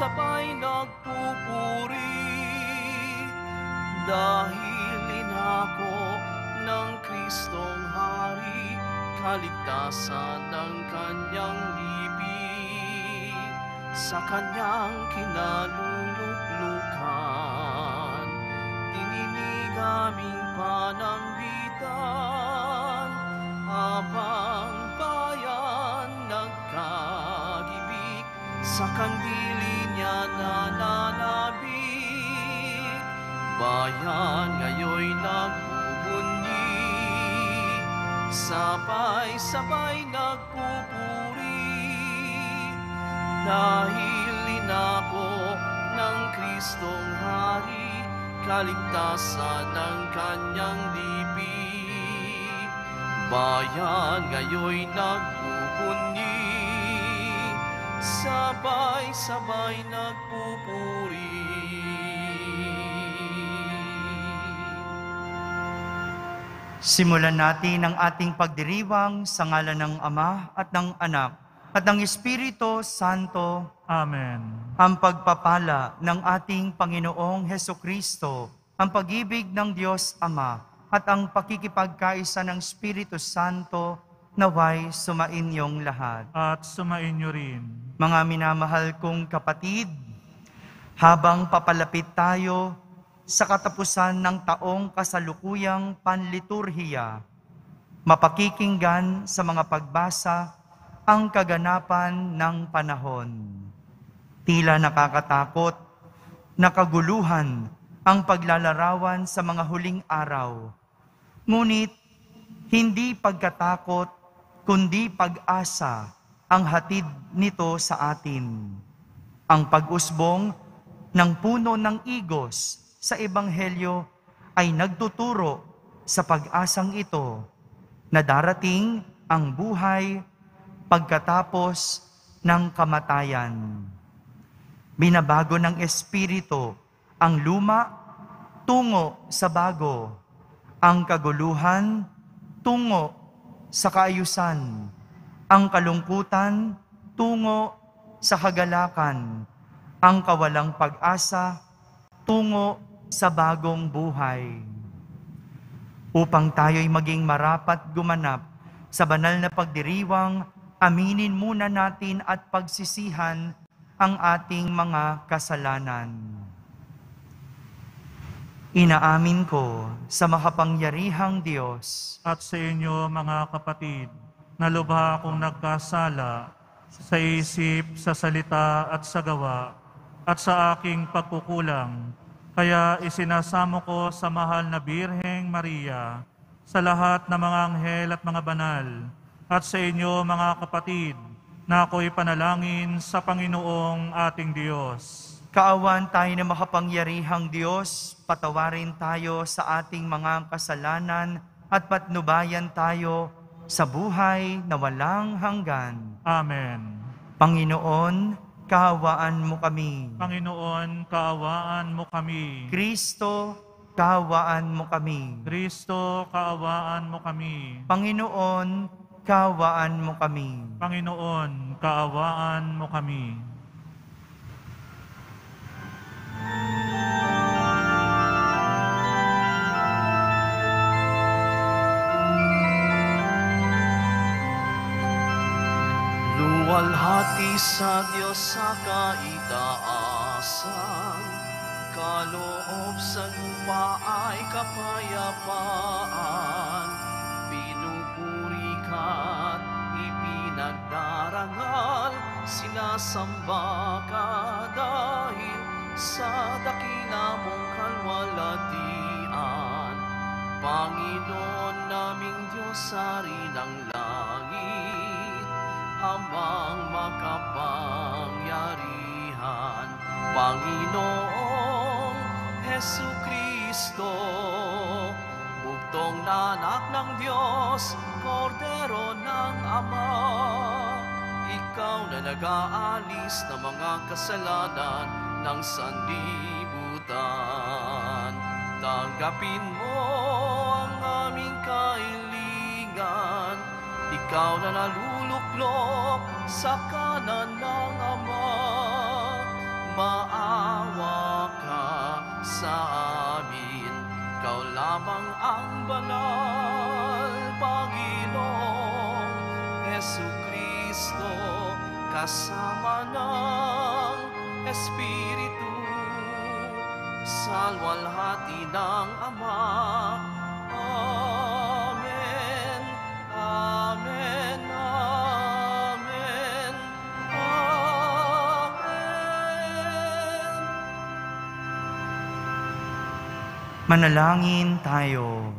sabay nagpupuri, dahil inako ng Kristong Hari, kaligtasan ng kanyang libing, sa kanyang kinaluluglukan, dininig aming panambitan, habang bayan nagkagibig, sa kandili niya nananabik, bayan ngayoy nagbubunyi, sabay-sabay nagpupuri, dahil inako ng Kristong Hari, kaligtasan ng kanyang libing, bayan ngayoy nagbubunyi, sabay-sabay nagpupuri. Simulan natin ang ating pagdiriwang sa ngalan ng Ama at ng Anak at ng Espiritu Santo. Amen. Ang pagpapala ng ating Panginoong Hesukristo, ang pag-ibig ng Diyos Ama at ang pakikipagkaisa ng Espiritu Santo naway sumainyong lahat. At sumainyo rin. Mga minamahal kong kapatid, habang papalapit tayo sa katapusan ng taong kasalukuyang panliturhiya, mapakikinggan sa mga pagbasa ang kaganapan ng panahon. Tila nakakatakot, nakaguluhan ang paglalarawan sa mga huling araw. Ngunit hindi pagkatakot, kundi pag-asa ang hatid nito sa atin. Ang pag-usbong ng puno ng igos sa Ebanghelyo ay nagtuturo sa pag-asang ito na darating ang buhay pagkatapos ng kamatayan. Binabago ng Espiritu ang luma tungo sa bago, ang kaguluhan tungo sa kaayusan, ang kalungkutan tungo sa kagalakan, ang kawalang pag-asa tungo sa bagong buhay. Upang tayo'y maging marapat gumanap sa banal na pagdiriwang, aminin muna natin at pagsisihan ang ating mga kasalanan. Inaamin ko sa makapangyarihang Diyos At sa inyo mga kapatid, na lubha akong nagkasala sa isip, sa salita at sa gawa, at sa aking pagkukulang. Kaya isinasamo ko sa mahal na Birheng Maria, sa lahat ng mga anghel at mga banal, at sa inyo mga kapatid, na ako'y panalangin sa Panginoong ating Diyos. Kaawan tayo ng makapangyarihang Diyos, patawarin tayo sa ating mga kasalanan at patnubayan tayo sa buhay na walang hanggan. Amen. Panginoon, kaawaan mo kami. Panginoon, kaawaan mo kami. Kristo, kaawaan mo kami. Kristo, kaawaan mo kami. Panginoon, kaawaan mo kami. Panginoon, kaawaan mo kami. Luwalhati sa Diyos sa kaitaasan, kaloob sa lupa ay kapayapaan. Pinupuri ka't ipinagdarangal, sinasamba ka dahil sa dakila mong kalwalhatian. Panginoon naming Diyos, Hari ng langit, Amang makapangyarihan, Panginoong Hesukristo, bugtong na anak ng Diyos, Kordero ng Ama. Ikaw na nag-aalis ng mga kasalanan ng sanlibutan. Tanggapin mo ang aming kahilingan, ikaw na naluluklok sa kanan ng Ama. Magpaawa ka sa amin, ikaw lamang ang banal, Panginoong Jesucristo, kasama ng Espiritu, salwalhati ng Ama. Amen, amen, amen, amen. Manalangin tayo.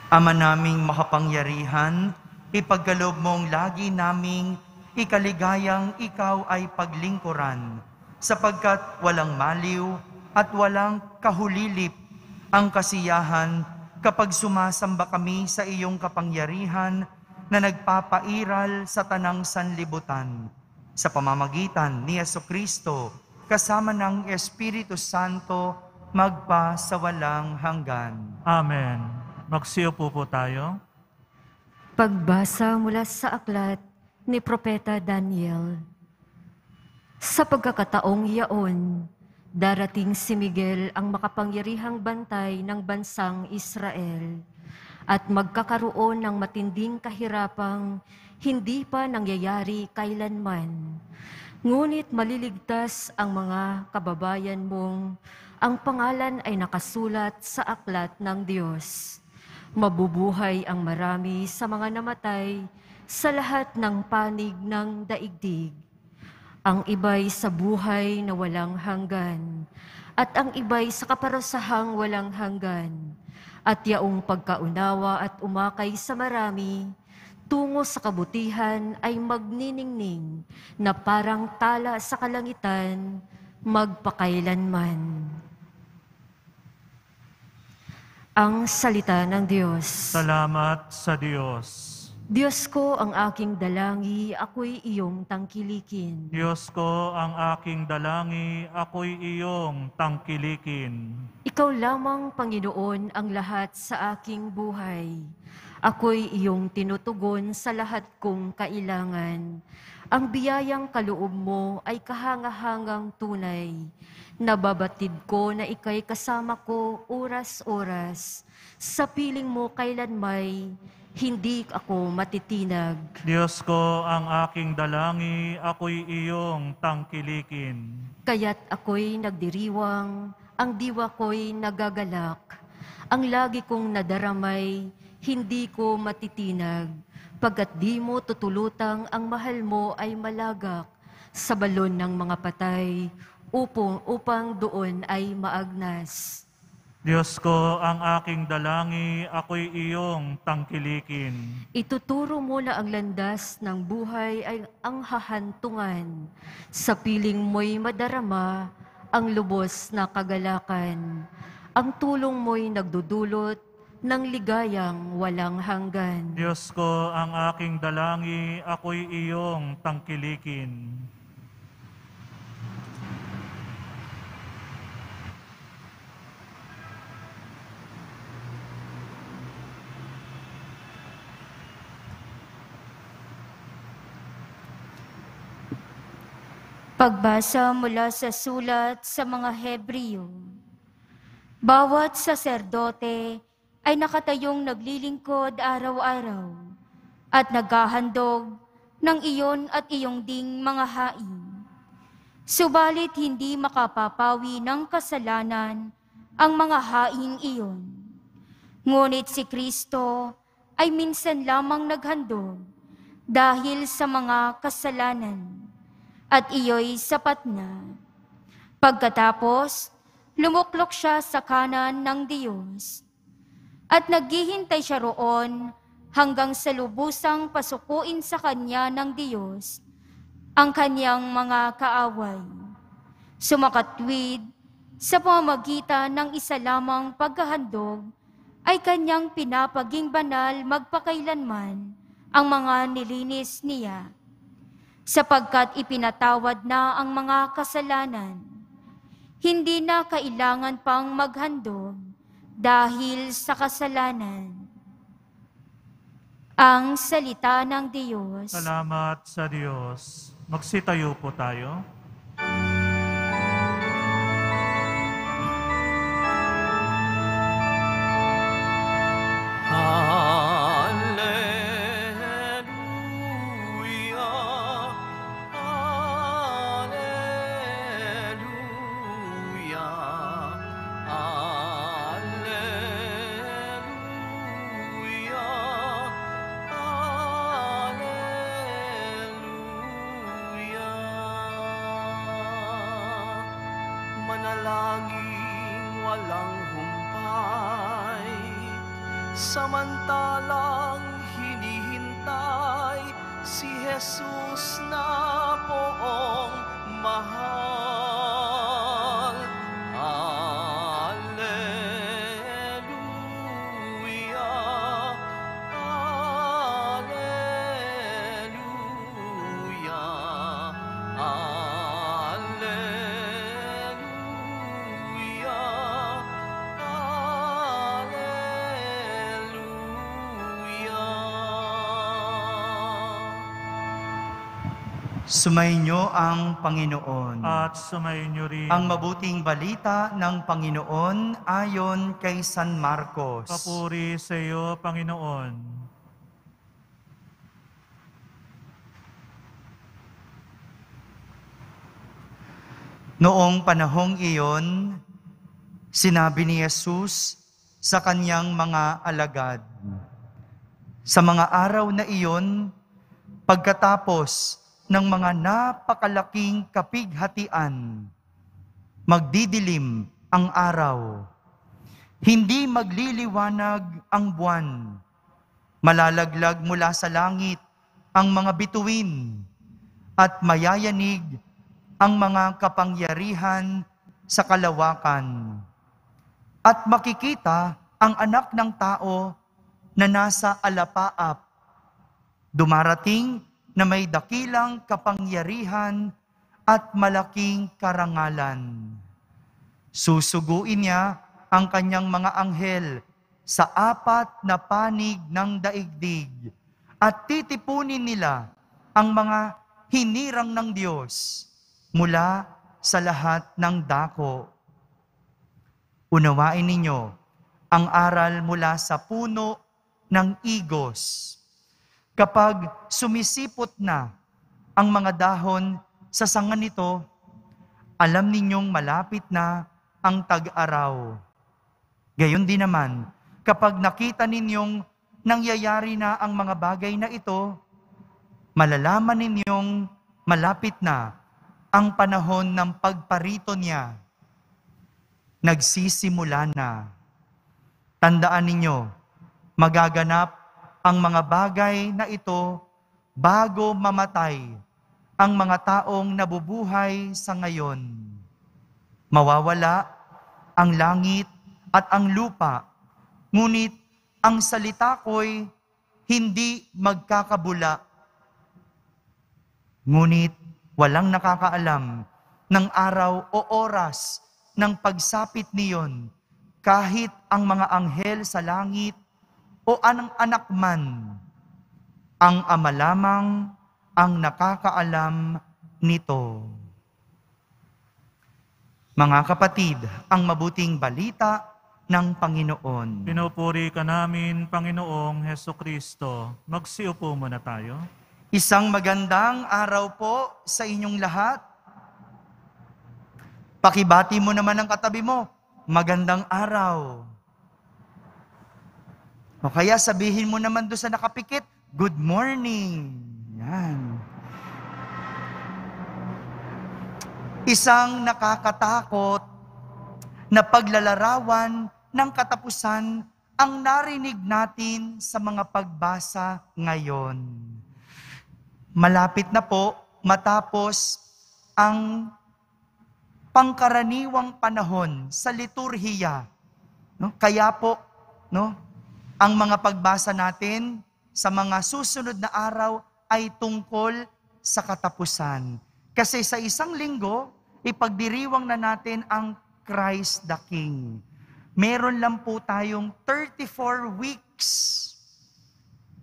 Ama naming makapangyarihan, ipagkaloob mong lagi naming ikaligayang ikaw ay paglingkuran, sapagkat walang maliw at walang kahulilip ang kasiyahan kapag sumasamba kami sa iyong kapangyarihan na nagpapairal sa tanang sanlibutan. Sa pamamagitan ni Jesucristo, kasama ng Espiritu Santo, magpa sa walang hanggan. Amen. Magsiupo po tayo. Pagbasa mula sa aklat ni Propeta Daniel. Sa pagkakataong yaon, darating si Miguel ang makapangyarihang bantay ng bansang Israel at magkakaroon ng matinding kahirapang hindi pa nangyayari kailanman. Ngunit maliligtas ang mga kababayan mong ang pangalan ay nakasulat sa aklat ng Diyos. Mabubuhay ang marami sa mga namatay sa lahat ng panig ng daigdig. Ang iba'y sa buhay na walang hanggan, at ang iba'y sa kaparasahang walang hanggan, at yaong pagkaunawa at umakay sa marami, tungo sa kabutihan ay magniningning na parang tala sa kalangitan, magpakailanman. Ang salita ng Diyos. Salamat sa Diyos. Diyos ko ang aking dalangi, ako'y iyong tangkilikin. Diyos ko ang aking dalangi, ako'y iyong tangkilikin. Ikaw lamang, Panginoon, ang lahat sa aking buhay. Ako'y iyong tinutugon sa lahat kong kailangan. Ang biyayang kaloob mo ay kahangahangang tunay. Nababatid ko na ika'y kasama ko oras-oras. Sa piling mo kailanmay, hindi ako matitinag. Diyos ko ang aking dalangi, ako'y iyong tangkilikin. Kaya't ako'y nagdiriwang, ang diwa ko'y nagagalak. Ang lagi kong nadaramay, hindi ko matitinag. Pagkat di mo tutulutang ang mahal mo ay malagak sa balon ng mga patay, upang doon ay maagnas. Diyos ko ang aking dalangi, ako'y iyong tangkilikin. Ituturo mo na ang landas ng buhay ay ang hahantungan. Sa piling mo'y madarama ang lubos na kagalakan. Ang tulong mo'y nagdudulot ng ligayang walang hanggan. Diyos ko ang aking dalangi, ako'y iyong tangkilikin. Pagbasa mula sa sulat sa mga Hebreo. Bawat saserdote ay nakatayong naglilingkod araw-araw at naghahandog ng iyon at iyong ding mga hain. Subalit hindi makapapawi ng kasalanan ang mga haing iyon. Ngunit si Kristo ay minsan lamang naghandog dahil sa mga kasalanan. At iyo'y sapat na. Pagkatapos, lumuklok siya sa kanan ng Diyos. At naghihintay siya roon hanggang sa lubusang pasukuin sa kanya ng Diyos ang kanyang mga kaaway. Sumakatwid sa pamamagitan ng isa lamang paghahandog ay kanyang pinapaging banal magpakailanman ang mga nilinis niya. Sapagkat ipinatawad na ang mga kasalanan, hindi na kailangan pang maghandog dahil sa kasalanan. Ang salita ng Diyos. Salamat sa Diyos. Magsitayo po tayo. panalangin walang humpay, samantalang hinihintay si Jesus na poong mahal. Alleluia, Alleluia, Alleluia, Alleluia. Sumainyo ang Panginoon. At sumainyo rin. Ang mabuting balita ng Panginoon ayon kay San Marcos. Papuri sa iyo, Panginoon. Noong panahong iyon, sinabi ni Jesus sa kanyang mga alagad, sa mga araw na iyon, pagkatapos ng mga napakalaking kapighatian, magdidilim ang araw, hindi magliliwanag ang buwan, malalaglag mula sa langit ang mga bituin, at mayayanig ang mga kapangyarihan sa kalawakan. At makikita ang anak ng tao na nasa alapaap, dumarating na may dakilang kapangyarihan at malaking karangalan. Susuguin niya ang kanyang mga anghel sa 4 na panig ng daigdig at titipunin nila ang mga hinirang ng Diyos mula sa lahat ng dako. Unawain ninyo ang aral mula sa puno ng igos. Kapag sumisipot na ang mga dahon sa sanga nito, alam ninyong malapit na ang tag-araw. Gayon din naman, kapag nakita ninyong nangyayari na ang mga bagay na ito, malalaman ninyong malapit na ang panahon ng pagparito niya. Nagsisimula na. Tandaan ninyo, magaganap ang mga bagay na ito bago mamatay ang mga taong nabubuhay sa ngayon. Mawawala ang langit at ang lupa, ngunit ang salita ko'y hindi magkakabula. Ngunit walang nakakaalam ng araw o oras ng pagsapit niyon, kahit ang mga anghel sa langit o anong anak man. Ang Ama lamang ang nakakaalam nito. Mga kapatid, ang mabuting balita ng Panginoon. Pinupuri ka namin, Panginoong Hesukristo. Magsiupo muna tayo. Isang magandang araw po sa inyong lahat. Pakibati mo naman ang katabi mo, magandang araw. O kaya sabihin mo naman doon sa nakapikit, good morning. Yan. Isang nakakatakot na paglalarawan ng katapusan ang narinig natin sa mga pagbasa ngayon. Malapit na po matapos ang pangkaraniwang panahon sa liturhiya. No? Kaya po, no, ang mga pagbasa natin sa mga susunod na araw ay tungkol sa katapusan. Kasi sa isang linggo, ipagdiriwang na natin ang Christ the King. Meron lang po tayong 34 weeks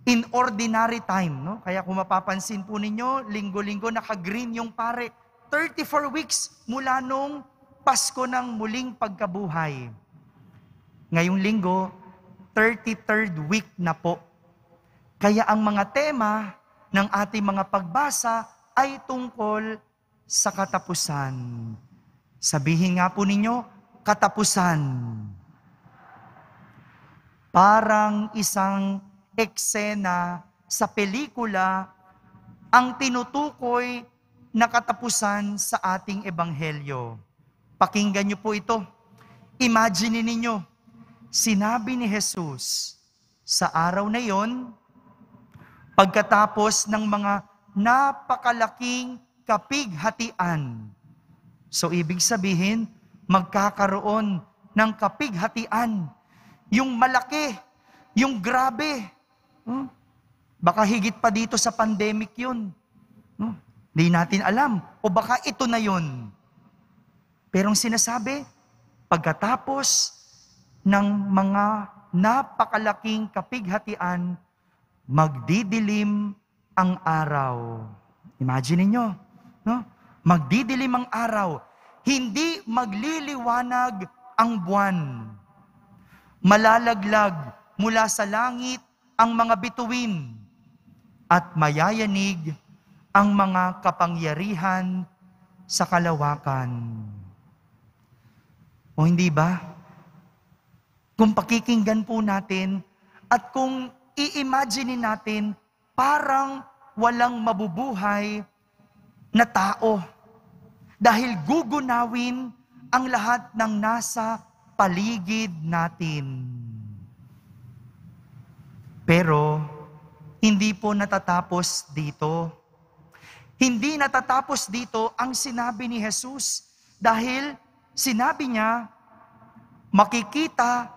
in ordinary time, no? Kaya kung mapapansin po ninyo, linggo-linggo naka-green yung pare. 34 weeks mula nung Pasko ng muling pagkabuhay. Ngayong linggo, 33rd week na po. Kaya ang mga tema ng ating mga pagbasa ay tungkol sa katapusan. Sabihin nga po ninyo, katapusan. Parang isang eksena sa pelikula ang tinutukoy na katapusan sa ating ebanghelyo. Pakinggan niyo po ito. Imagine ninyo, sinabi ni Jesus sa araw na yon, pagkatapos ng mga napakalaking kapighatian. So ibig sabihin, magkakaroon ng kapighatian. Yung malaki, yung grabe. Baka higit pa dito sa pandemic yun. Hindi natin alam. O baka ito na yun. Pero ang sinasabi, pagkatapos ng mga napakalaking kapighatian, magdidilim ang araw. Imagine niyo, no? Magdidilim ang araw. Hindi magliliwanag ang buwan. Malalaglag mula sa langit ang mga bituin at mayayanig ang mga kapangyarihan sa kalawakan. O hindi ba? Kung pakikinggan po natin at kung i-imagine natin, parang walang mabubuhay na tao dahil gugunawin ang lahat ng nasa paligid natin. Pero hindi po natatapos dito. Hindi natatapos dito ang sinabi ni Jesus dahil sinabi niya, makikita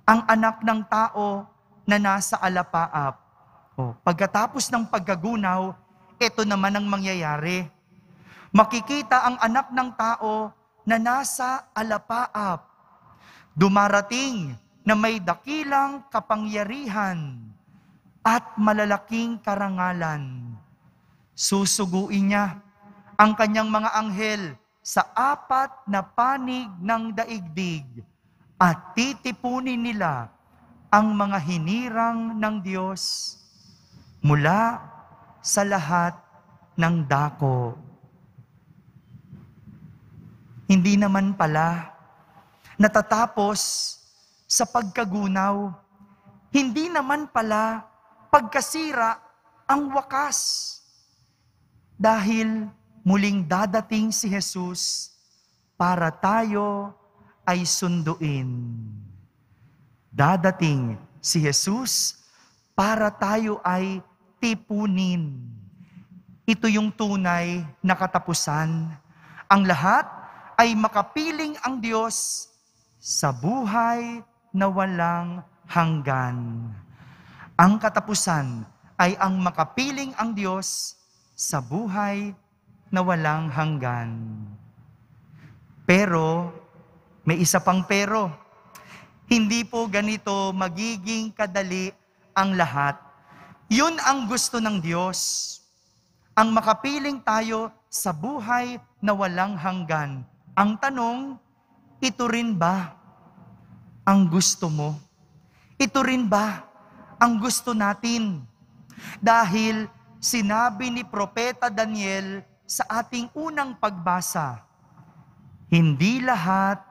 ang anak ng tao na nasa alapaap. Pagkatapos ng pagkagunaw, ito naman ang mangyayari. Makikita ang anak ng tao na nasa alapaap. Dumarating na may dakilang kapangyarihan at malalaking karangalan. Susuguin niya ang kanyang mga anghel sa 4 na panig ng daigdig at titipunin nila ang mga hinirang ng Diyos mula sa lahat ng dako. Hindi naman pala natatapos sa pagkagunaw. Hindi naman pala pagkasira ang wakas. Dahil muling dadating si Jesus para tayo ay sunduin. Dadating si Jesus para tayo ay tipunin. Ito yung tunay na katapusan. Ang lahat ay makapiling ang Diyos sa buhay na walang hanggan. Ang katapusan ay ang makapiling ang Diyos sa buhay na walang hanggan. Pero, may isa pang pero. Hindi po ganito magiging kadali ang lahat. Yun ang gusto ng Diyos. Ang makapiling tayo sa buhay na walang hanggan. Ang tanong, ito rin ba ang gusto mo? Ito rin ba ang gusto natin? Dahil sinabi ni Propeta Daniel sa ating unang pagbasa, hindi lahat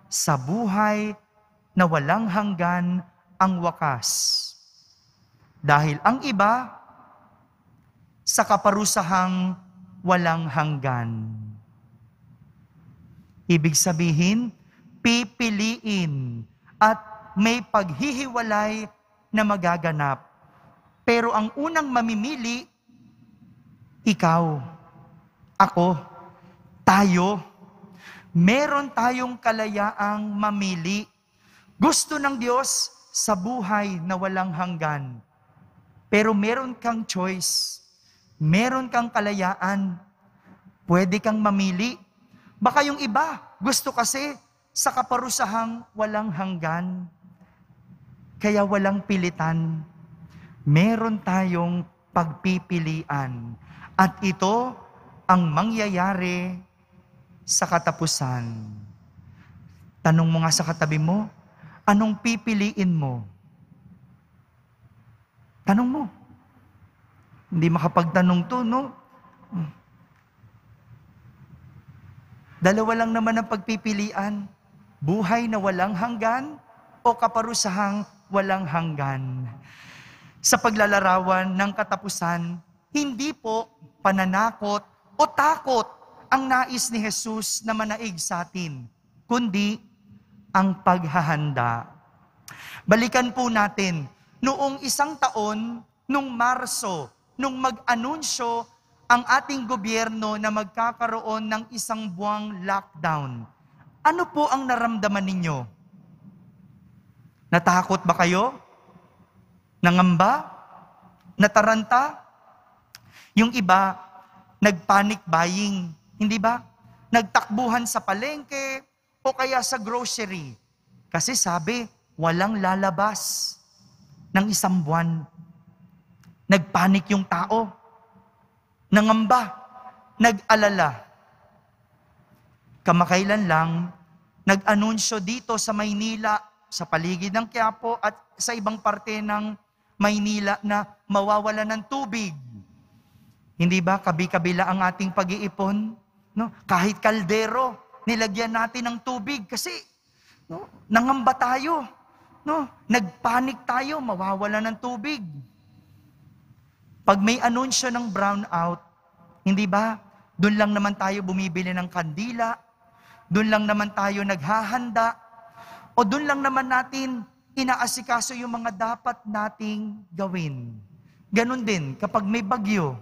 sa buhay na walang hanggan ang wakas. Dahil ang iba sa kaparusahang walang hanggan. Ibig sabihin, pipiliin at may paghihiwalay na magaganap. Pero ang unang mamimili, ikaw, ako, tayo. Meron tayong kalayaang mamili. Gusto ng Diyos sa buhay na walang hanggan. Pero meron kang choice. Meron kang kalayaan. Pwede kang mamili. Baka yung iba, gusto kasi sa kaparusahang walang hanggan. Kaya walang pilitan. Meron tayong pagpipilian. At ito ang mangyayari sa katapusan. Tanong mo nga sa katabi mo, anong pipiliin mo? Tanong mo. Hindi makapagtanong to, no? Dalawa lang naman ang pagpipilian. Buhay na walang hanggan o kaparusahang walang hanggan. Sa paglalarawan ng katapusan, hindi po pananakot o takot ang nais ni Jesus na manaig sa atin, kundi ang paghahanda. Balikan po natin, noong isang taon, nung Marso, nung mag-anunsyo ang ating gobyerno na magkakaroon ng isang buwang lockdown, ano po ang naramdaman ninyo? Natakot ba kayo? Nangamba? Nataranta? Yung iba, nag-panic buying, hindi ba? Nagtakbuhan sa palengke o kaya sa grocery. Kasi sabi, walang lalabas ng isang buwan. Nagpanic yung tao. Nangamba. Nag-alala. Kamakailan lang, nag-anunsyo dito sa Maynila, sa paligid ng Quiapo at sa ibang parte ng Maynila na mawawala ng tubig. Hindi ba kabi-kabila ang ating pag-iipon? No? Kahit kaldero, nilagyan natin ng tubig kasi no, nangamba tayo. No? Nagpanik tayo, mawawala ng tubig. Pag may anunsyo ng brownout, hindi ba? Doon lang naman tayo bumibili ng kandila, doon lang naman tayo naghahanda, o doon lang naman natin inaasikaso yung mga dapat nating gawin. Ganon din kapag may bagyo.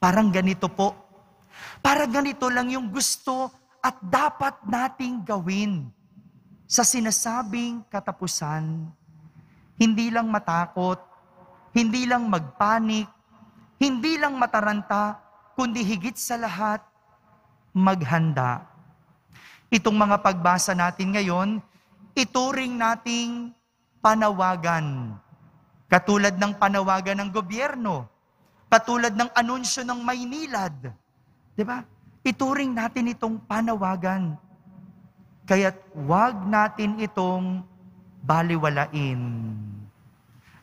Parang ganito po. Parang ganito lang yung gusto at dapat nating gawin sa sinasabing katapusan. Hindi lang matakot, hindi lang magpanik, hindi lang mataranta, kundi higit sa lahat, maghanda. Itong mga pagbasa natin ngayon, ituring nating panawagan. Katulad ng panawagan ng gobyerno, katulad ng anunsyo ng Maynilad. Diba? Ituring natin itong panawagan. Kaya't wag natin itong baliwalain.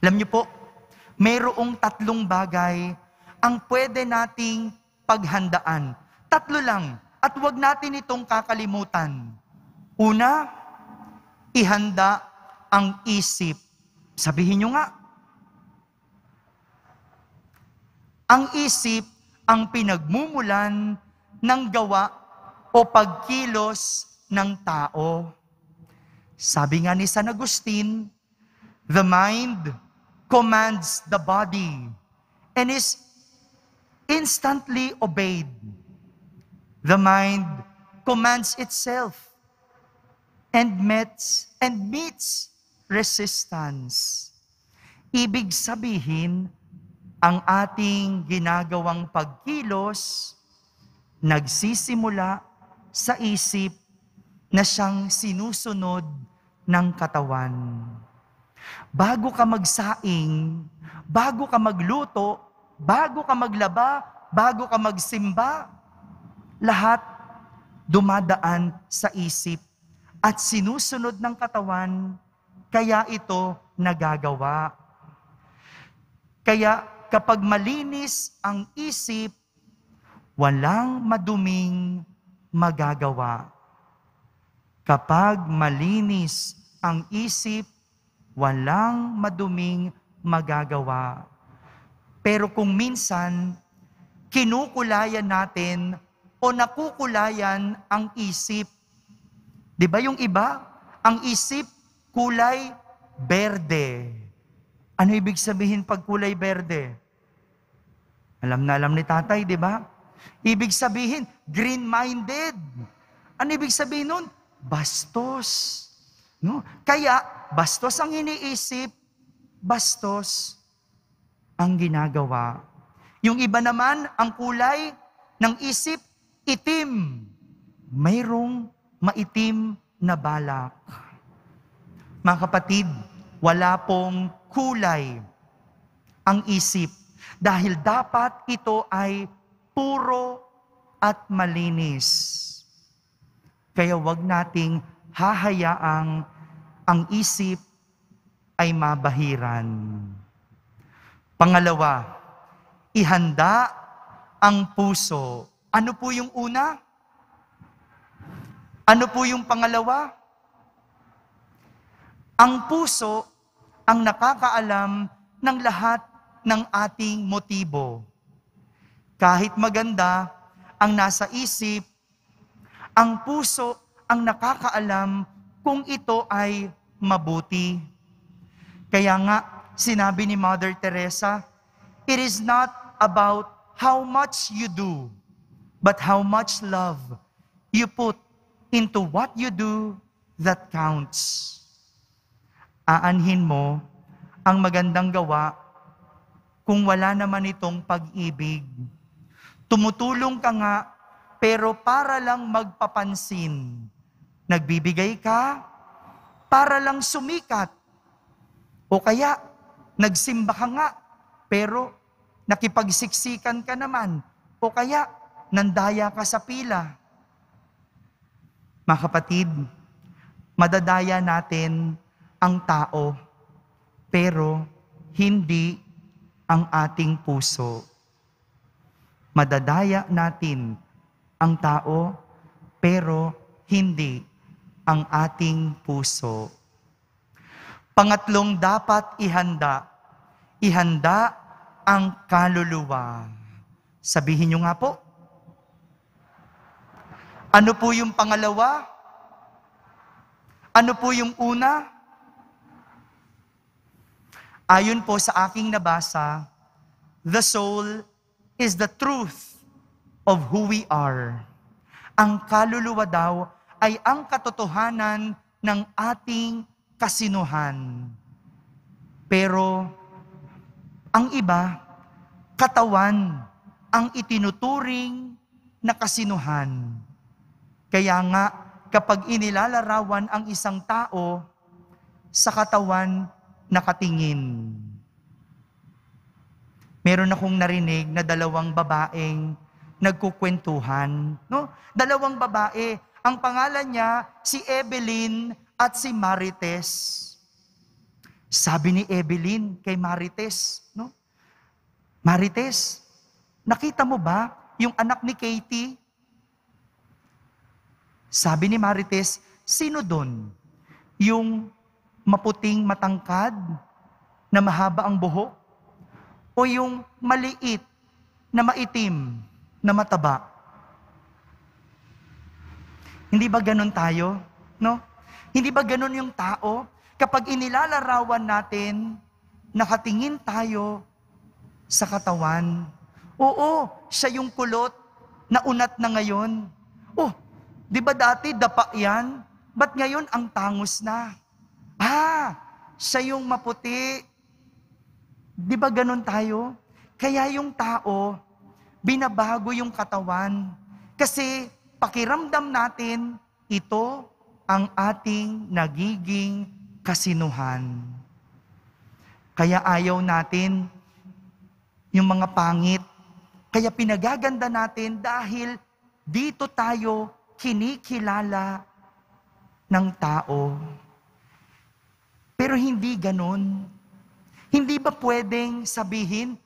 Alam niyo po, mayroong 3 bagay ang pwede nating paghandaan. 3 lang. At wag natin itong kakalimutan. Una, ihanda ang isip. Sabihin nyo nga. Ang isip ang pinagmumulan ng gawa o pagkilos ng tao. Sabi nga ni San Agustin, the mind commands the body and is instantly obeyed. The mind commands itself and meets resistance. Ibig sabihin, ang ating ginagawang pagkilos nagsisimula sa isip na siyang sinusunod ng katawan. Bago ka magsaing, bago ka magluto, bago ka maglaba, bago ka magsimba, lahat dumadaan sa isip at sinusunod ng katawan, kaya ito nagagawa. Kaya kapag malinis ang isip, walang maduming magagawa. Kapag malinis ang isip, walang maduming magagawa. Pero kung minsan, kinukulayan natin o nakukulayan ang isip. Di ba yung iba, ang isip kulay berde. Ano ibig sabihin pag kulay berde? Alam na alam ni tatay, di ba? Ibig sabihin, green-minded. Ano ibig sabihin nun? Bastos. No? Kaya, bastos ang iniisip, bastos ang ginagawa. Yung iba naman, ang kulay ng isip, itim. Mayroong maitim na balak. Mga kapatid, wala pong kulay ang isip dahil dapat ito ay puro at malinis. Kaya wag nating hahayaang ang isip ay mabahiran. Pangalawa, ihanda ang puso. Ano po yung una? Ano po yung pangalawa? Ang puso ang nakakaalam ng lahat ng ating motibo. Kahit maganda ang nasa isip, ang puso ang nakakaalam kung ito ay mabuti. Kaya nga, sinabi ni Mother Teresa, it is not about how much you do, but how much love you put into what you do that counts. Aanhin mo ang magandang gawa kung wala naman itong pag-ibig. Tumutulong ka nga, pero para lang magpapansin. Nagbibigay ka para lang sumikat. O kaya, nagsimba ka nga, pero nakipagsiksikan ka naman. O kaya, nandaya ka sa pila. Mga kapatid, madadaya natin ang tao, pero hindi ang ating puso. Madadaya natin ang tao, pero hindi ang ating puso. Pangatlong dapat ihanda. Ihanda ang kaluluwa. Sabihin nyo nga po. Ano po yung pangalawa? Ano po yung una? Ayon po sa aking nabasa, the soul is the truth of who we are. Ang kaluluwa daw ay ang katotohanan ng ating kasinuhan. Pero ang iba, katawan ang itinuturing na kasinuhan. Kaya nga, kapag inilalarawan ang isang tao, sa katawan nakatingin. Meron akong narinig na dalawang babaeng nagkukwentuhan. No? Dalawang babae. Ang pangalan niya, si Evelyn at si Marites. Sabi ni Evelyn kay Marites, no? Marites, nakita mo ba yung anak ni Katie? Sabi ni Marites, sino doon? Yung maputing matangkad, na mahaba ang buhok? O yung maliit, na maitim, na mataba? Hindi ba ganun tayo? No? Hindi ba ganun yung tao? Kapag inilalarawan natin, nakatingin tayo sa katawan. Oo, siya yung kulot na unat na ngayon. Oh, di ba dati dapa yan? Ba't ngayon ang tangos na? Siya yung maputi. Di ba ganun tayo? Kaya yung tao, binabago yung katawan. Kasi pakiramdam natin, ito ang ating nagiging kasinuhan. Kaya ayaw natin yung mga pangit. Kaya pinagaganda natin dahil dito tayo kinikilala ng tao. Pero hindi ganun. Hindi ba pwedeng sabihin,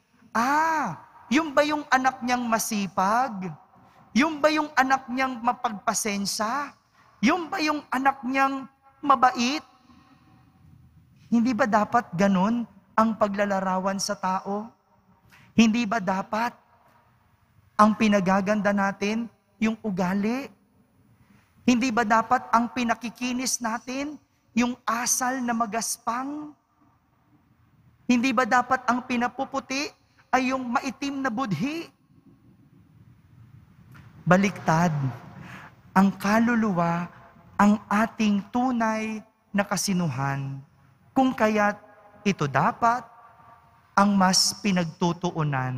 yung ba yung anak niyang masipag? Yung ba yung anak niyang mapagpasensya? Yung ba yung anak niyang mabait? Hindi ba dapat ganun ang paglalarawan sa tao? Hindi ba dapat ang pinagaganda natin yung ugali? Hindi ba dapat ang pinakikinis natin yung asal na magaspang? Hindi ba dapat ang pinapuputi ay yung maitim na budhi? Baliktad, ang kaluluwa ang ating tunay na kasinuhan. Kung kaya't ito dapat ang mas pinagtutuunan.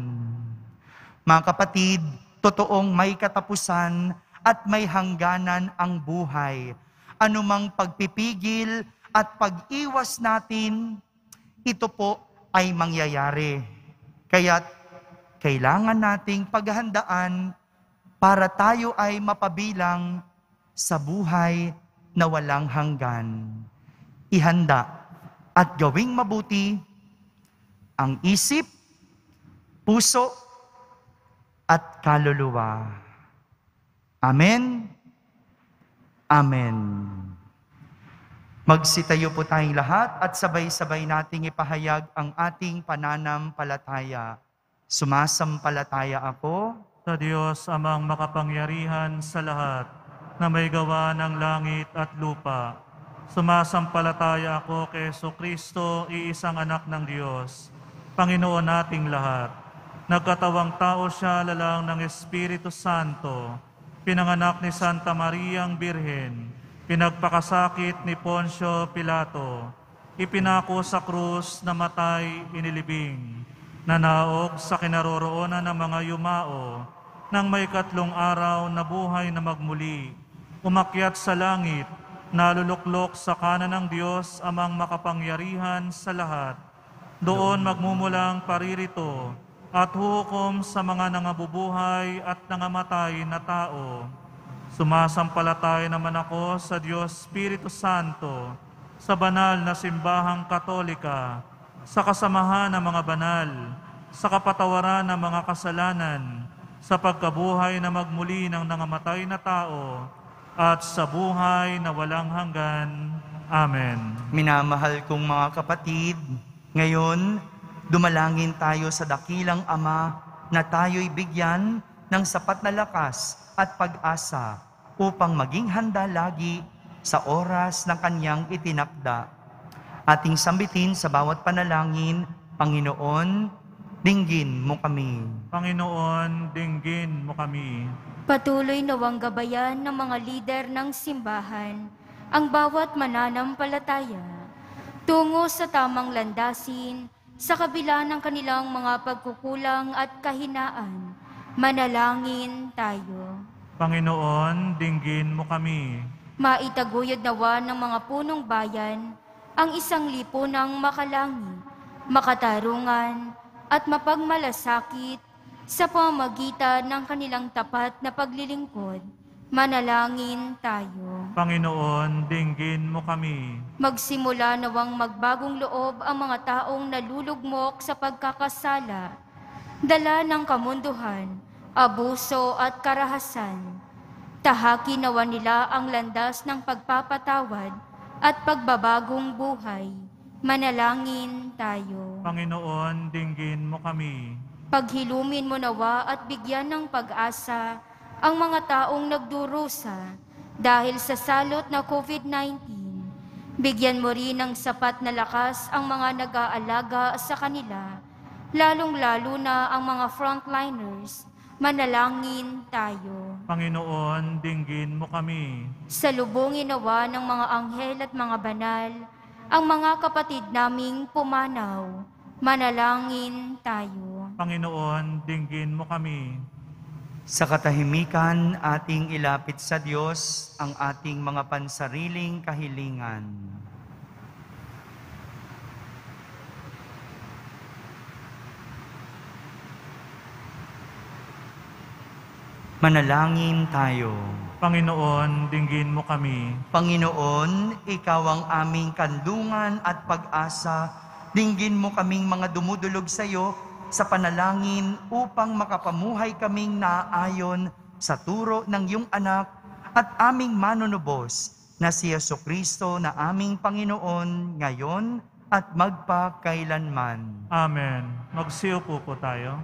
Mga kapatid, totoong may katapusan at may hangganan ang buhay. Anumang pagpipigil at pag-iwas natin, ito po ay mangyayari. Kaya't kailangan nating paghandaan para tayo ay mapabilang sa buhay na walang hanggan. Ihanda at gawing mabuti ang isip, puso, at kaluluwa. Amen. Amen. Magsitayo po tayong lahat at sabay-sabay nating ipahayag ang ating pananampalataya. Sumasampalataya ako sa Diyos amang makapangyarihan sa lahat, na may gawa ng langit at lupa. Sumasampalataya ako kay Jesucristo, iisang anak ng Diyos, Panginoon nating lahat. Nagkatawang tao siya, lalang ng Espiritu Santo, pinanganak ni Santa Mariang Birhen, pinagpakasakit ni Poncio Pilato, ipinako sa krus, namatay, inilibing, nanaog sa kinaroroonan ng mga yumao, nang may 3 araw na buhay na magmuli, umakyat sa langit, naluluklok sa kanan ng Diyos amang makapangyarihan sa lahat. Doon magmumulang paririto at hukom sa mga nangabubuhay at nangamatay na tao. Sumasampalataya naman ako sa Diyos Espiritu Santo, sa banal na simbahang katolika, sa kasamahan ng mga banal, sa kapatawaran ng mga kasalanan, sa pagkabuhay na magmuli ng nangamatay na tao, at sa buhay na walang hanggan. Amen. Minamahal kong mga kapatid, ngayon, dumalangin tayo sa dakilang Ama na tayo'y bigyan ng sapat na lakas at pag-asa upang maging handa lagi sa oras ng kanyang itinakda. Ating sambitin sa bawat panalangin, Panginoon, dinggin mo kami. Panginoon, dinggin mo kami. Patuloy nawang gabayan ng mga lider ng simbahan ang bawat mananampalataya tungo sa tamang landasin sa kabila ng kanilang mga pagkukulang at kahinaan. Manalangin tayo. Panginoon, dinggin mo kami. Maitaguyod nawa ng mga punong bayan ang isang lipunang makalangi, makatarungan at mapagmalasakit sa pamamagitan ng kanilang tapat na paglilingkod. Manalangin tayo. Panginoon, dinggin mo kami. Magsimula nawang magbagong loob ang mga taong nalulugmok sa pagkakasala, dala ng kamunduhan, abuso at karahasan. Tahakin nawa nila ang landas ng pagpapatawad at pagbabagong buhay. Manalangin tayo. Panginoon, dinggin mo kami. Paghilumin mo nawa at bigyan ng pag-asa ang mga taong nagdurusa dahil sa salot na COVID-19. Bigyan mo rin ng sapat na lakas ang mga nag-aalaga sa kanila, lalong-lalo na ang mga frontliners. Manalangin tayo. Panginoon, dinggin mo kami. Salubungin nawa ng mga anghel at mga banal ang mga kapatid naming pumanaw. Manalangin tayo. Panginoon, dinggin mo kami. Sa katahimikan, ating ilapit sa Diyos ang ating mga pansariling kahilingan. Manalangin tayo. Panginoon, dinggin mo kami. Panginoon, Ikaw ang aming kandungan at pag-asa. Dinggin mo kaming mga dumudulog sa iyo sa panalangin upang makapamuhay kaming naayon sa turo ng iyong anak at aming manunubos na si Jesucristo na aming Panginoon ngayon at magpakailanman. Amen. Magsiupo po tayo.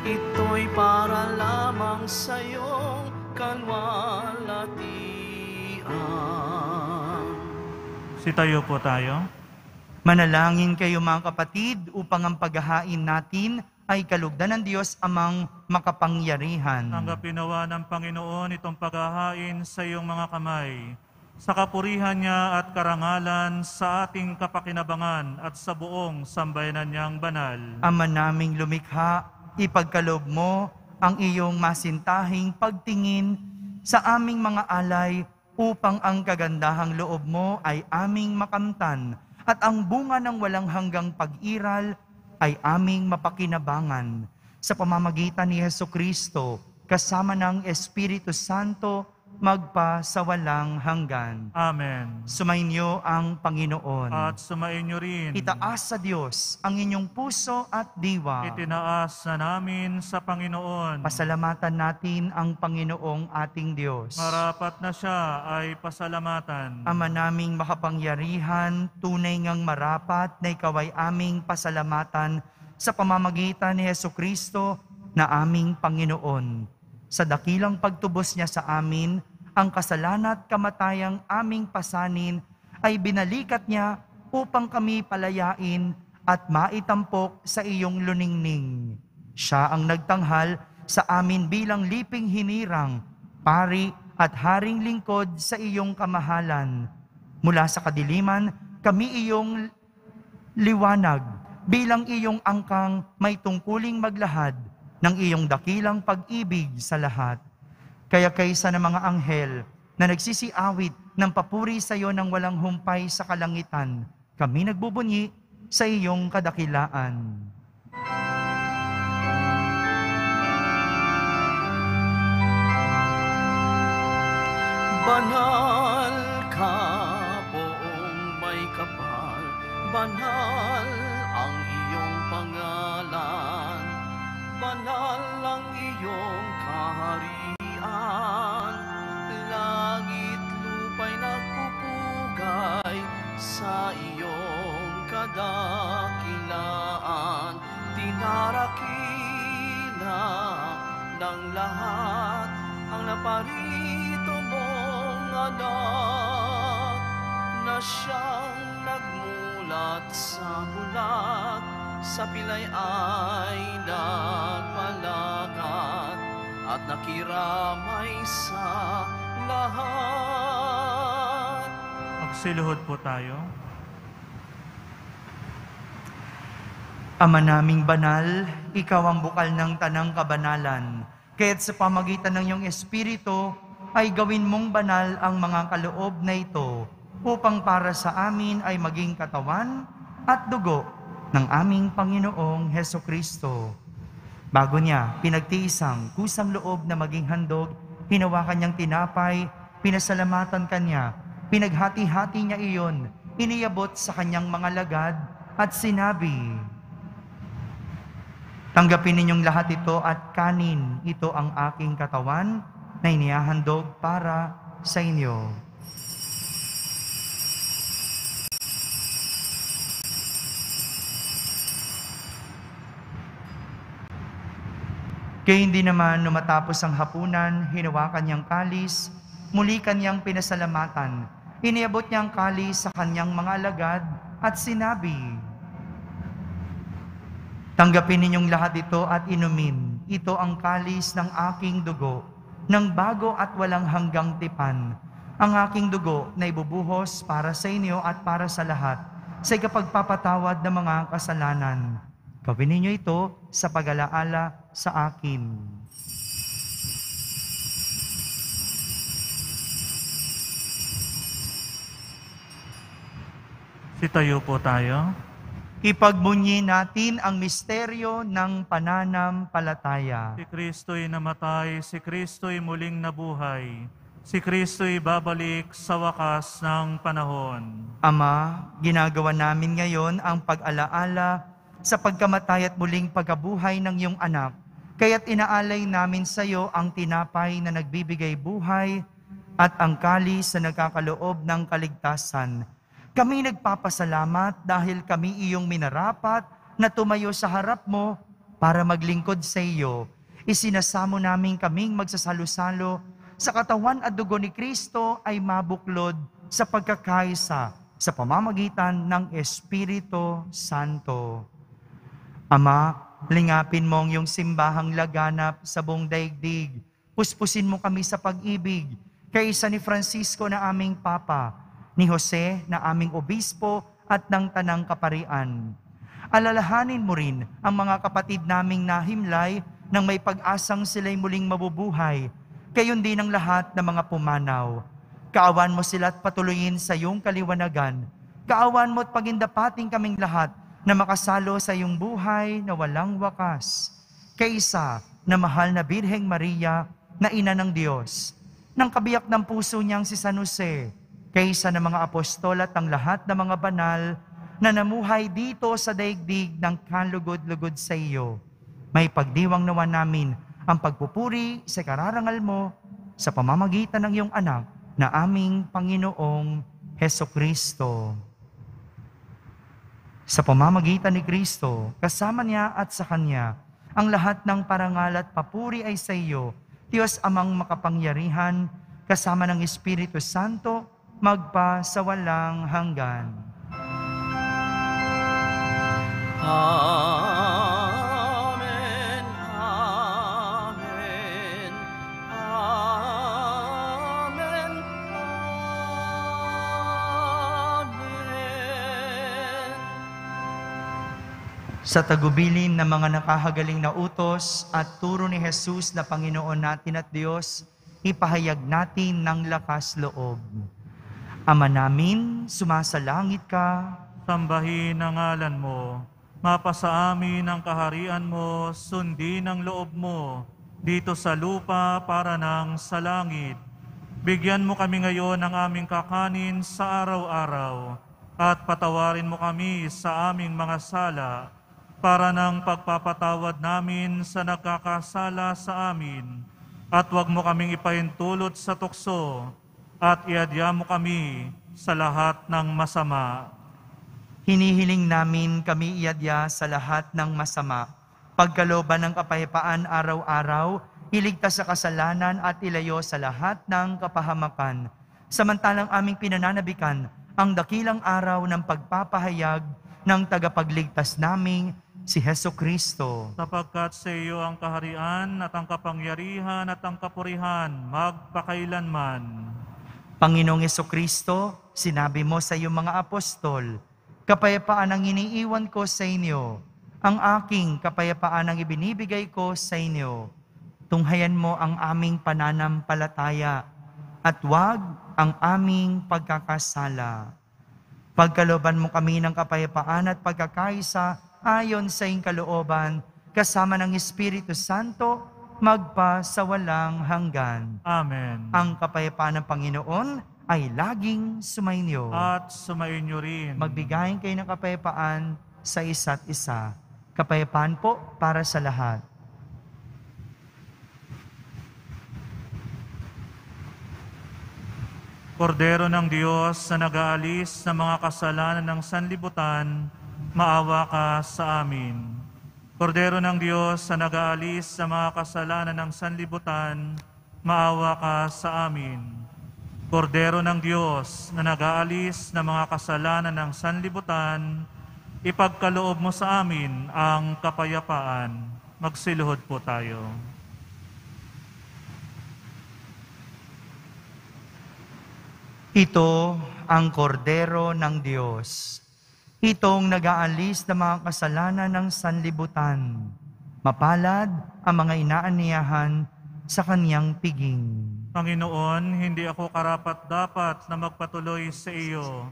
Ito'y para lamang sa iyong kalwalatian. Sitayo po tayo. Manalangin kayo mga kapatid upang ang paghahain natin ay kalugdan ng Diyos amang makapangyarihan. Tanggapin nawa ng Panginoon itong paghahain sa iyong mga kamay sa kapurihan niya at karangalan sa ating kapakinabangan at sa buong sambayanan niyang banal. Ama naming lumikha, ipagkaloob mo ang iyong masintahing pagtingin sa aming mga alay upang ang kagandahang loob mo ay aming makamtan at ang bunga ng walang hanggang pag-iral ay aming mapakinabangan. Sa pamamagitan ni Hesukristo, kasama ng Espiritu Santo, magpa sa walang hanggan. Amen. Sumainyo ang Panginoon. At sumainyo rin. Itaas sa Diyos ang inyong puso at diwa. Itinaas na namin sa Panginoon. Pasalamatan natin ang Panginoong ating Diyos. Marapat na siya ay pasalamatan. Ama naming makapangyarihan, tunay ngang marapat na ikaw ay aming pasalamatan sa pamamagitan ni Hesukristo na aming Panginoon. Sa dakilang pagtubos niya sa amin, ang kasalanan at kamatayang aming pasanin ay binalikat niya upang kami palayain at maitampok sa iyong luningning. Siya ang nagtanghal sa amin bilang liping hinirang, pari at haring lingkod sa iyong kamahalan. Mula sa kadiliman, kami iyong liwanag bilang iyong angkang may tungkuling maglahad ng iyong dakilang pag-ibig sa lahat. Kaya kaysa ng mga anghel na nagsisiawit ng papuri sa iyo ng walang humpay sa kalangitan, kami nagbubunyi sa iyong kadakilaan. Banal ka, poong may kapal, banal ang iyong pangalan. Banal ang iyong kaharian, langit lupa'y nagpupugay sa iyong kadakilaan. Tinarakila ng lahat ang naparito mong anak, na siyang nagmulat sa bulat, sa pilay ay nagpalakat at nakiramay sa lahat. Magsiluhod po tayo. Ama naming banal, ikaw ang bukal ng tanang kabanalan. Kaya't sa pamagitan ng iyong Espiritu, ay gawin mong banal ang mga kaloob na ito, upang para sa amin ay maging katawan at dugo ng aming Panginoong Hesukristo. Bago niya pinagtiisang kusang loob na maging handog, hinawakan niyang tinapay, pinasalamatan kanya, pinaghati-hati niya iyon, iniabot sa kanyang mga lagad at sinabi, "Tanggapin ninyong lahat ito at kanin, ito ang aking katawan na inihahandog para sa inyo." Kaya hindi naman matapos ang hapunan, hinawakan niyang kalis, muli kanyang pinasalamatan. Iniabot niyang kalis sa kanyang mga alagad at sinabi, "Tanggapin ninyong lahat ito at inumin. Ito ang kalis ng aking dugo, ng bago at walang hanggang tipan. Ang aking dugo na ibubuhos para sa inyo at para sa lahat, sa ikapagpapatawad ng mga kasalanan. Gawin ninyo ito sa pag-alaala sa akin." Sitayo po tayo. Ipagbunyi natin ang misteryo ng pananampalataya. Si Kristo'y namatay, si Kristo'y muling nabuhay. Si Kristo'y babalik sa wakas ng panahon. Ama, ginagawa namin ngayon ang pag-alaala sa pagkamatay at muling pagkabuhay ng iyong anak. Kaya't inaalay namin sa iyo ang tinapay na nagbibigay buhay at ang kalis na nagkakaloob ng kaligtasan. Kami nagpapasalamat dahil kami iyong minarapat na tumayo sa harap mo para maglingkod sa iyo. Isinasamo namin kaming magsasalo-salo sa katawan at dugo ni Kristo ay mabuklod sa pagkakaisa sa pamamagitan ng Espiritu Santo. Ama, lingapin mo ang iyong simbahang laganap sa buong daigdig. Puspusin mo kami sa pag-ibig. kaisa ni Francisco na aming Papa, ni Jose na aming Obispo at ng Tanang Kaparian. Alalahanin mo rin ang mga kapatid naming nahimlay nang may pag-asang sila'y muling mabubuhay, gayon din ang lahat ng mga pumanaw. Kaawan mo sila at patuloyin sa iyong kaliwanagan. Kaawan mo at pagindapating kaming lahat na makasalo sa iyong buhay na walang wakas. Kaisa na mahal na Birheng Maria na ina ng Diyos, ng kabiyak ng puso niyang si San Jose, kaysa ng mga apostol at ang lahat ng mga banal na namuhay dito sa daigdig ng kalugod-lugod sa iyo. May pagdiwang nawa namin ang pagpupuri sa kararangal mo sa pamamagitan ng iyong anak na aming Panginoong Hesukristo. Sa pamamagitan ni Kristo, kasama niya at sa Kanya, ang lahat ng parangal at papuri ay sa iyo, Diyos Amang makapangyarihan, kasama ng Espiritu Santo, magpa sa walang hanggan. Amen, amen, amen, amen. Sa tagubilin ng mga nakahagaling na utos at turo ni Jesus na Panginoon natin at Diyos, ipahayag natin ng lakas loob. Ama namin, sumasalangit ka. Sambahin ang ngalan mo. Mapasa amin ang kaharian mo, sundin ang loob mo, dito sa lupa para nang sa langit. Bigyan mo kami ngayon ng aming kakanin sa araw-araw, at patawarin mo kami sa aming mga sala, para nang pagpapatawad namin sa nagkakasala sa amin. At huwag mo kaming ipahintulot sa tukso, at iadya mo kami sa lahat ng masama. Hinihiling namin kami iadya sa lahat ng masama. Pagkalooban ng kapayapaan araw-araw, iligtas sa kasalanan at ilayo sa lahat ng kapahamakan. Samantalang aming pinananabikan ang dakilang araw ng pagpapahayag ng tagapagligtas naming si Hesukristo. Sapagkat sa iyo ang kaharian at ang kapangyarihan at ang kapurihan magpakailanman. Panginoong Hesukristo, sinabi mo sa iyong mga apostol, kapayapaan ang iniiwan ko sa inyo, ang aking kapayapaan ang ibinibigay ko sa inyo. Tunghayan mo ang aming pananampalataya at huwag ang aming pagkakasala. Pagkalooban mo kami ng kapayapaan at pagkakaisa ayon sa iyong kalooban, kasama ng Espiritu Santo, magpa sa walang hanggan. Amen. Ang kapayapaan ng Panginoon ay laging sumainyo. At sumainyo rin. Magbigayin kayo ng kapayapaan sa isa't isa. Kapayapaan po para sa lahat. Kordero ng Diyos na nag-aalis sa mga kasalanan ng sanlibutan, maawa ka sa amin. Kordero ng Diyos na nag-aalis sa mga kasalanan ng sanlibutan, maawa ka sa amin. Kordero ng Diyos na nag-aalis ng mga kasalanan ng sanlibutan, ipagkaloob mo sa amin ang kapayapaan. Magsiluhod po tayo. Ito ang kordero ng Diyos. Itong nag-aalis ng mga kasalanan ng sanlibutan. Mapalad ang mga inaaniyahan sa kaniyang piging. Panginoon, hindi ako karapat-dapat na magpatuloy sa iyo,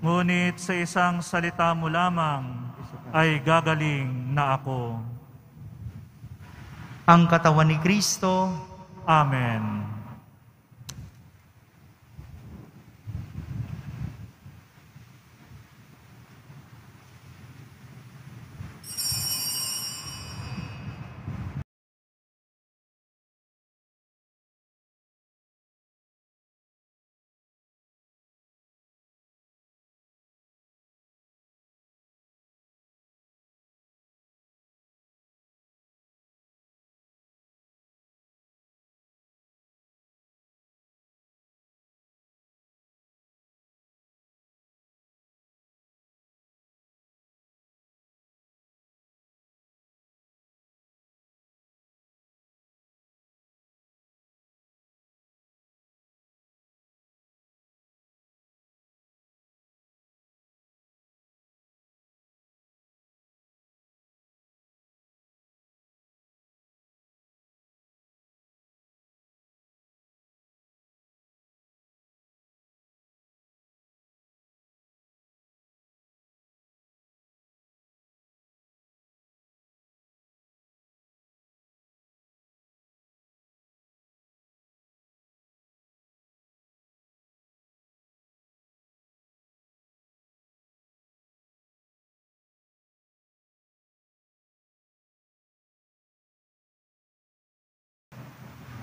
ngunit sa isang salita mo lamang ay gagaling na ako. Ang katawan ni Kristo. Amen.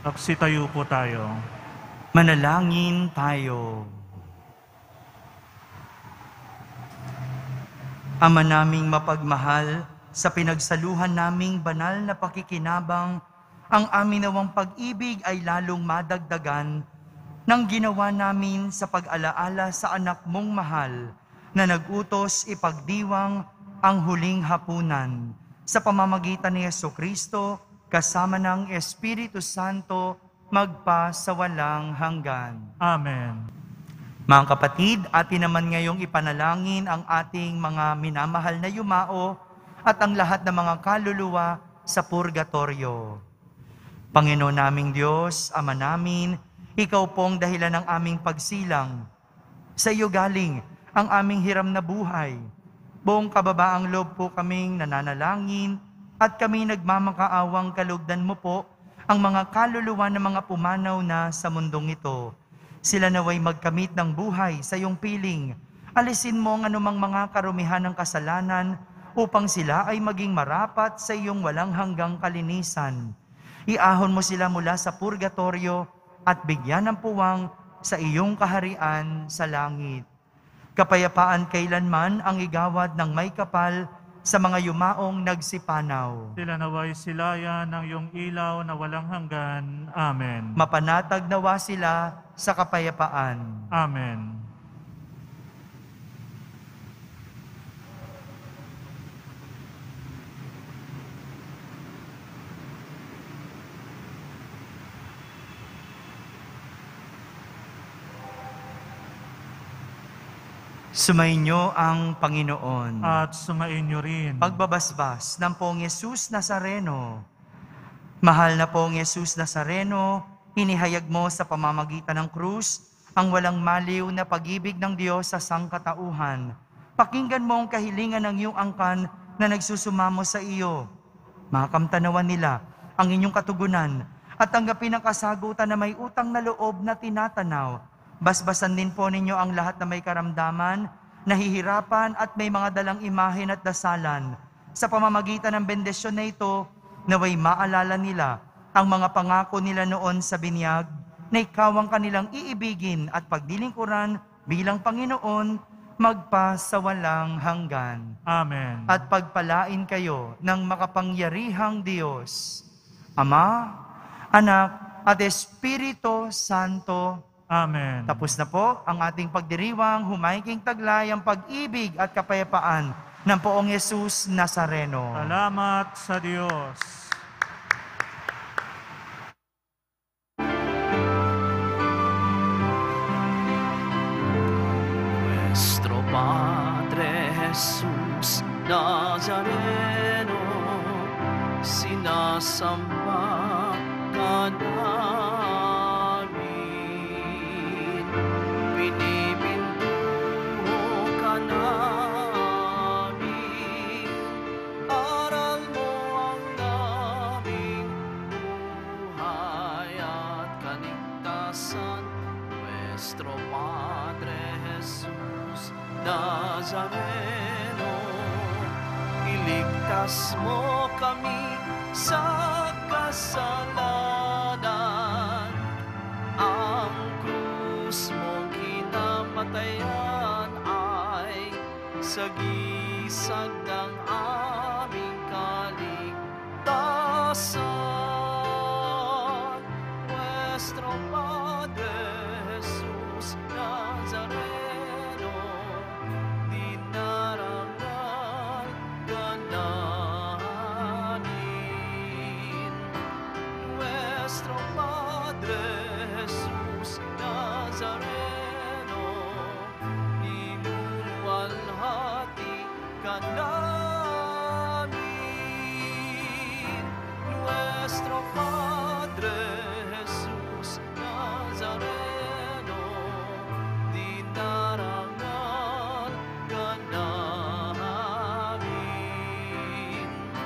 Tayo po tayo. Manalangin tayo. Ama naming mapagmahal, sa pinagsaluhan naming banal na pakikinabang, ang amin nawang pag-ibig ay lalong madagdagan ng ginawa namin sa pag-alaala sa anak mong mahal na nag-utos ipagdiwang ang huling hapunan sa pamamagitan ni Jesucristo kasama ng Espiritu Santo magpa sa walang hanggan. Amen. Mga kapatid, atin naman ngayong ipanalangin ang ating mga minamahal na yumao at ang lahat ng mga kaluluwa sa purgatorio. Panginoon naming Diyos, Ama namin, Ikaw pong dahilan ng aming pagsilang. Sa iyo galing ang aming hiram na buhay. Buong kababaang loob po kaming nananalangin at kami nagmamakaawang kalugdan mo po ang mga kaluluwa ng mga pumanaw na sa mundong ito. Sila naway magkamit ng buhay sa iyong piling. Alisin mo ang anumang mga karumihan ng kasalanan upang sila ay maging marapat sa iyong walang hanggang kalinisan. Iahon mo sila mula sa purgatorio at bigyan ng puwang sa iyong kaharian sa langit. Kapayapaan kailanman ang igawad ng may kapal sa mga yumaong nagsipanaw. Sila naway silayan ng iyong ilaw na walang hanggan. Amen. Mapanatag nawa sila sa kapayapaan. Amen. Sumainyo ang Panginoon. At sumainyo rin. Pagbabasbas ng Poong Yesus Nazareno. Mahal na Poong Yesus Nazareno, inihayag mo sa pamamagitan ng krus ang walang maliw na pag-ibig ng Diyos sa sangkatauhan. Pakinggan mo ang kahilingan ng iyong angkan na nagsusumamo sa iyo. Makamtanawan nila ang inyong katugunan at tanggapin ang kasagutan na may utang na loob na tinatanaw. Basbasan din po ninyo ang lahat na may karamdaman, nahihirapan at may mga dalang imahen at dasalan. Sa pamamagitan ng bendisyon na ito, naway maalala nila ang mga pangako nila noon sa binyag, na ikaw ang kanilang iibigin at pagdilingkuran bilang Panginoon, magpa sa walang hanggan. Amen. At pagpalain kayo ng makapangyarihang Diyos, Ama, Anak, at Espiritu Santo. Amen. Tapos na po ang ating pagdiriwang, humaiking taglay ang pag-ibig at kapayapaan ng Poong Yesus Nazareno. Salamat sa Diyos. Nuestro Padre Jesús Nazareno, sinasamba ka namin, pinipintuho ka namin, aral mo ang naming buhay at kaligtasan. Nuestro Padre Jesús Nazareno, iligtas mo kami sa kasalanan. Ang krus mong kinamatayan ay sagisag ng aming kaligtasan.